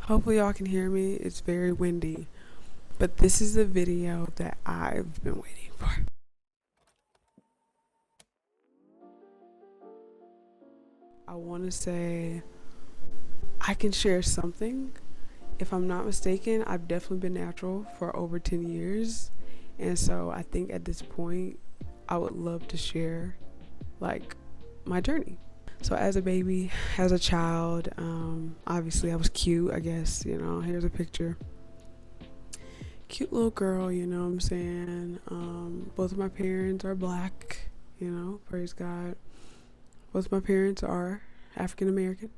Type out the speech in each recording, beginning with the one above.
Hopefully y'all can hear me. It's very windy. But this is the video that I've been waiting for. I want to say I can share something. If I'm not mistaken, I've definitely been natural for over 10 years. And so I think at this point, I would love to share like my journey. So as a baby, as a child, obviously I was cute, I guess, here's a picture. Cute little girl, you know what I'm saying? Both of my parents are black, praise God. Both my parents are African American.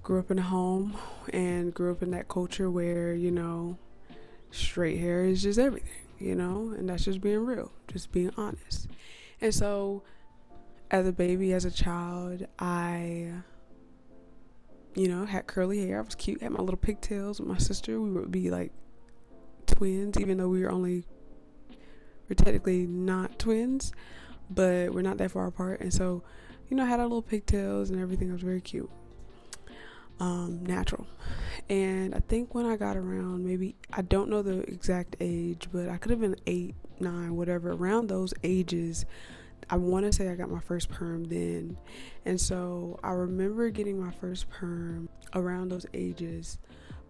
Grew up in a home and grew up in that culture where, straight hair is just everything, and that's just being real, just being honest. And so as a baby, as a child, I, had curly hair. I was cute, had my little pigtails with my sister. We would be like twins, even though we're technically not twins, but we're not that far apart. And so, I had our little pigtails and everything. I was very cute. Natural. And I think when I got around, maybe, I don't know the exact age, but I could have been 8, 9, whatever, around those ages. I want to say I got my first perm then. And so I remember getting my first perm around those ages.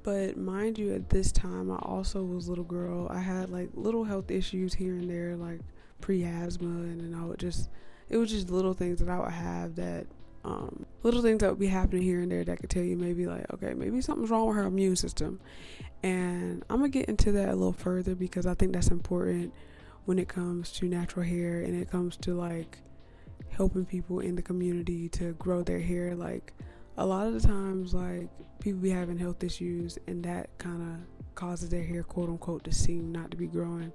But mind you, at this time, I also was a little girl. I had like little health issues here and there, like pre-asthma, and it was just little things that I would have that, little things that would be happening here and there that could tell you maybe like, okay, maybe something's wrong with her immune system. And I'm going to get into that a little further because I think that's important when it comes to natural hair and it comes to like helping people in the community to grow their hair. Like a lot of the times, like people be having health issues and that kind of causes their hair, quote unquote, to seem not to be growing,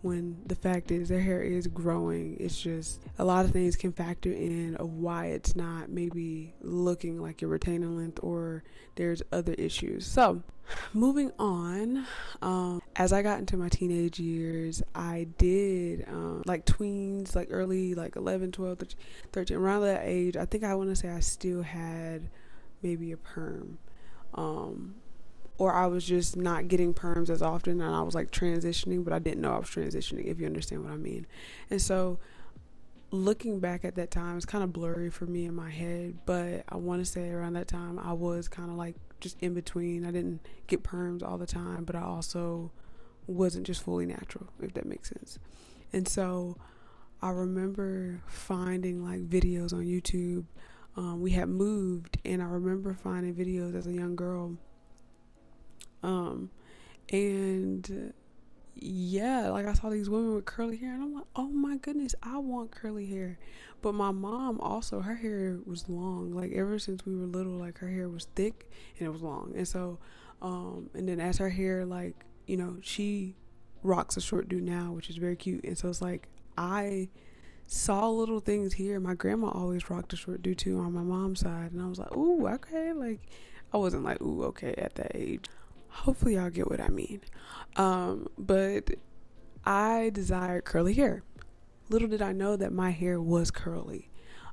when the fact is their hair is growing. It's just a lot of things can factor in of why it's not maybe looking like your retaining length, or there's other issues. So moving on, as I got into my teenage years, I did like tweens, like early, like 11, 12, 13, around that age. I think I want to say I still had maybe a perm, or I was just not getting perms as often, and I was like transitioning, but I didn't know I was transitioning, if you understand what I mean. And so looking back at that time, it's kind of blurry for me in my head, but I want to say around that time I was kind of like just in between. I didn't get perms all the time, but I also wasn't just fully natural, if that makes sense. And so I remember finding like videos on YouTube. We had moved, and I remember finding videos as a young girl. And yeah, like I saw these women with curly hair, and I'm like, oh my goodness, I want curly hair. But my mom also, her hair was long. Like ever since we were little, like her hair was thick and it was long. And so, and then as her hair, like, she rocks a short do now, which is very cute. And so it's like, I saw little things here. My grandma always rocked a short do too on my mom's side. And I was like, ooh, okay. Like, I wasn't like, ooh, okay at that age. Hopefully y'all get what I mean. But I desired curly hair. Little did I know that my hair was curly.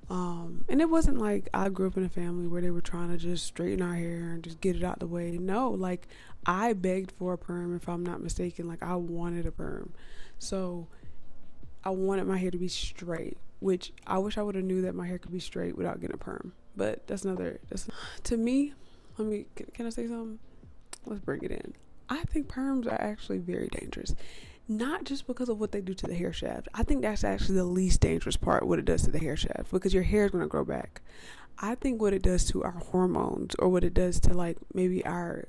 And it wasn't like I grew up in a family where they were trying to just straighten our hair and just get it out the way. No, like I begged for a perm, if I'm not mistaken. Like I wanted a perm. So I wanted my hair to be straight, which I wish I would have knew that my hair could be straight without getting a perm. But that's to me, can I say something? Let's bring it in. I think perms are actually very dangerous. Not just because of what they do to the hair shaft. I think that's actually the least dangerous part, what it does to the hair shaft, because your hair is going to grow back. I think what it does to our hormones, or what it does to like maybe our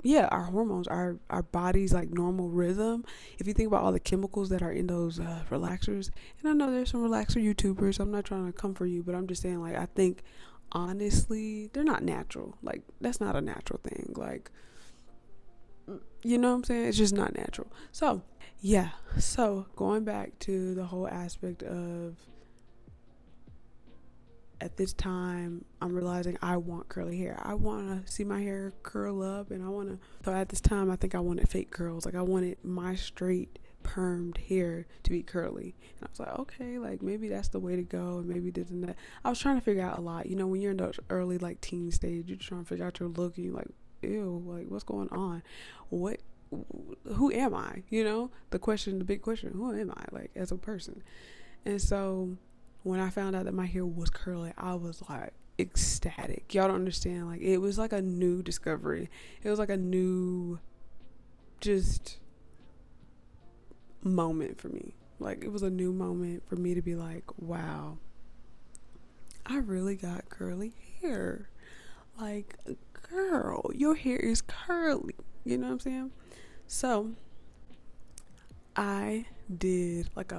hormones, our body's like normal rhythm. If you think about all the chemicals that are in those relaxers, and I know there's some relaxer YouTubers, I'm not trying to come for you, but I'm just saying, like, I think honestly they're not natural. Like that's not a natural thing. Like, you know what I'm saying? It's just not natural. So yeah, so going back to the whole aspect of, at this time I'm realizing I want curly hair. I want to see my hair curl up, and so at this time I think I wanted fake curls. Like I wanted my straight permed hair to be curly. And I was like, okay, like maybe that's the way to go, and maybe this and that. I was trying to figure out a lot. You know, when you're in the early like teen stage, you're trying to figure out your look, and you're like, ew, like what's going on? What? Who am I? You know, the big question, who am I, like, as a person? And so when I found out that my hair was curly, I was like ecstatic. Y'all don't understand. Like, it was like a new discovery. It was like a new just moment for me. Like, it was a new moment for me to be like, wow, I really got curly hair. Like, girl, your hair is curly. You know what I'm saying? So I did like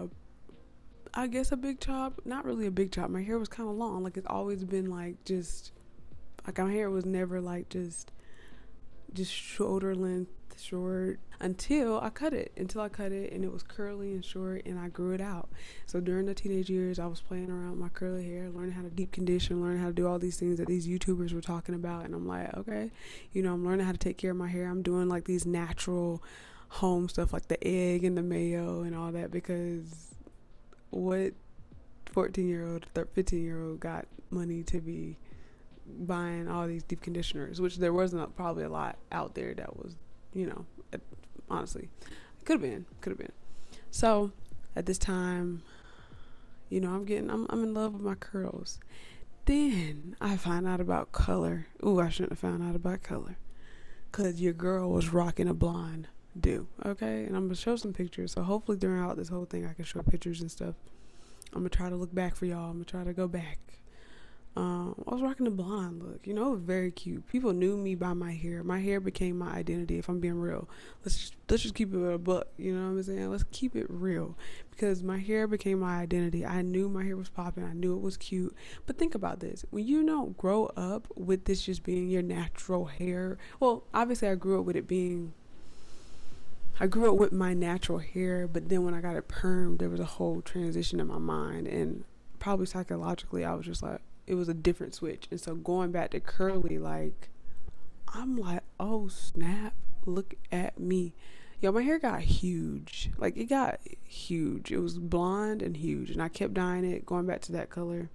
I guess a big chop. Not really a big chop. My hair was kind of long. Like, it's always been like just like my hair was never like just shoulder length short until I cut it and it was curly and short, and I grew it out. So during the teenage years, I was playing around with my curly hair, learning how to deep condition, learning how to do all these things that these YouTubers were talking about. And I'm like, okay, you know, I'm learning how to take care of my hair. I'm doing like these natural home stuff like the egg and the mayo and all that, because what 14-year-old 15-year-old got money to be buying all these deep conditioners, which there wasn't probably a lot out there that was, you know, honestly, could have been. So at this time, you know, I'm in love with my curls. Then I find out about color. Ooh, I shouldn't have found out about color, because your girl was rocking a blonde do. Okay, and I'm gonna show some pictures. So hopefully throughout this whole thing I can show pictures and stuff. I'm gonna try to look back for y'all. I'm gonna try to go back. I was rocking the blonde look. You know, it was very cute. People knew me by my hair. My hair became my identity, if I'm being real. Let's just keep it a buck. You know what I'm saying? Let's keep it real, because my hair became my identity. I knew my hair was popping. I knew it was cute. But think about this. When you don't grow up with this just being your natural hair, well, obviously I grew up with my natural hair, but then when I got it permed, there was a whole transition in my mind, and probably psychologically, I was just like, it was a different switch. And so going back to curly, like, I'm like, oh snap, look at me. Yo, my hair got huge. Like, it got huge. It was blonde and huge, and I kept dyeing it, going back to that color.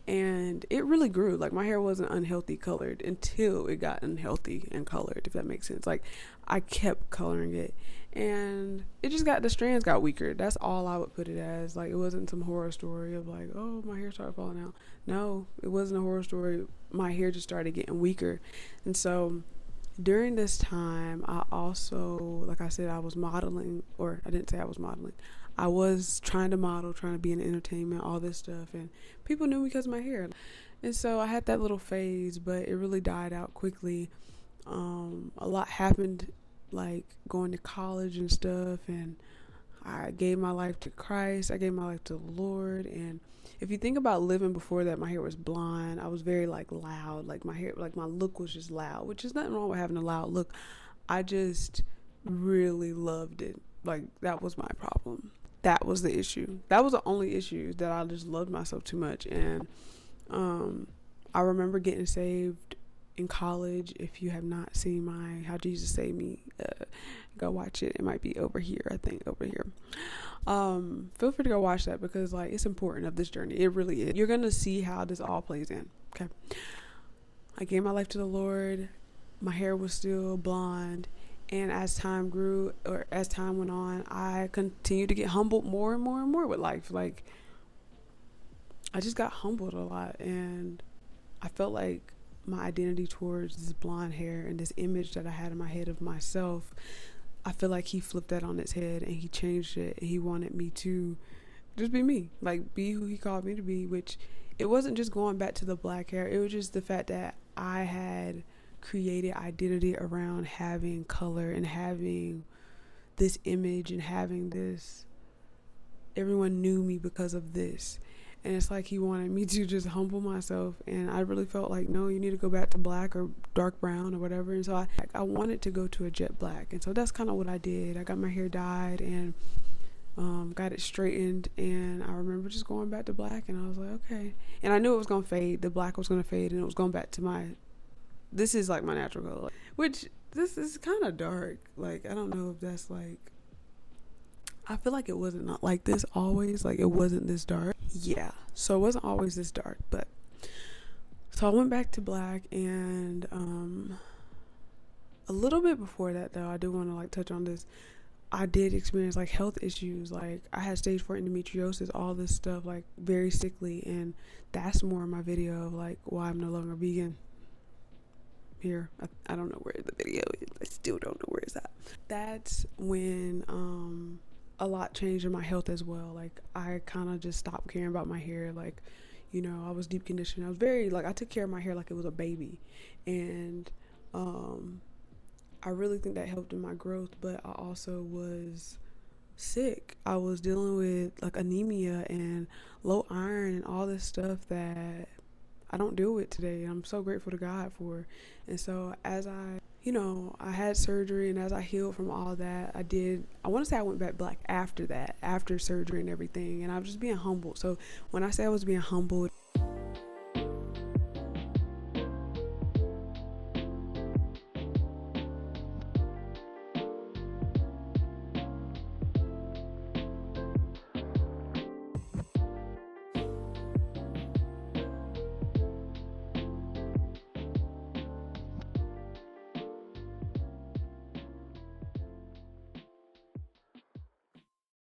And it really grew. Like, my hair wasn't unhealthy colored until it got unhealthy and colored, if that makes sense. Like, I kept coloring it, and it just the strands got weaker. That's all I would put it as. Like, it wasn't some horror story of like, oh, my hair started falling out. No, it wasn't a horror story. My hair just started getting weaker. And so during this time, I also, like I said, I was modeling, or I didn't say I was modeling. I was trying to model, trying to be in entertainment, all this stuff, and people knew me because of my hair. And so I had that little phase, but it really died out quickly. A lot happened, like going to college and stuff, and I gave my life to Christ. I gave my life to the Lord. And if you think about living before that, my hair was blonde. I was very like loud, like my hair, like my look was just loud, which is nothing wrong with having a loud look. I just really loved it. Like, that was my problem. That was the issue. That was the only issue, that I just loved myself too much. And I remember getting saved in college. If you have not seen my How Jesus Saved Me, go watch it. It might be over here. I think over here. Feel free to go watch that, because like, it's important of this journey. It really is. You're gonna see how this all plays in. Okay. I gave my life to the Lord. My hair was still blonde. And as time grew, or as time went on, I continued to get humbled more and more and more with life. Like, I just got humbled a lot, and I felt like my identity towards this blonde hair and this image that I had in my head of myself, I feel like he flipped that on its head, and he changed it, and he wanted me to just be me, like be who he called me to be, which it wasn't just going back to the black hair. It was just the fact that I had created identity around having color and having this image and having this, everyone knew me because of this. And it's like he wanted me to just humble myself, and I really felt like, no, you need to go back to black or dark brown or whatever. And so I wanted to go to a jet black, and so that's kind of what I did. I got my hair dyed and got it straightened, and I remember just going back to black, and I was like, okay. And I knew it was gonna fade. The black was gonna fade, and it was going back to this is like my natural color, which this is kind of dark. Like, I don't know if that's like I feel like it wasn't not like this always. Like, it wasn't this dark. Yeah. So it wasn't always this dark, but so I went back to black, and a little bit before that though, I do want to like touch on this. I did experience like health issues. Like, I had stage 4 endometriosis, all this stuff, like very sickly, and that's more in my video of like why I'm no longer vegan. Here, I don't know where the video is. I still don't know where it's at. That's when a lot changed in my health as well. Like, I kind of just stopped caring about my hair. Like, I was deep conditioned. I was very like, I took care of my hair like it was a baby, and I really think that helped in my growth. But I also was sick. I was dealing with like anemia and low iron and all this stuff that I don't deal with today. I'm so grateful to God for. And so as I had surgery, and as I healed from all that, I want to say I went back black after that, after surgery and everything. And I was just being humbled. So when I say I was being humbled,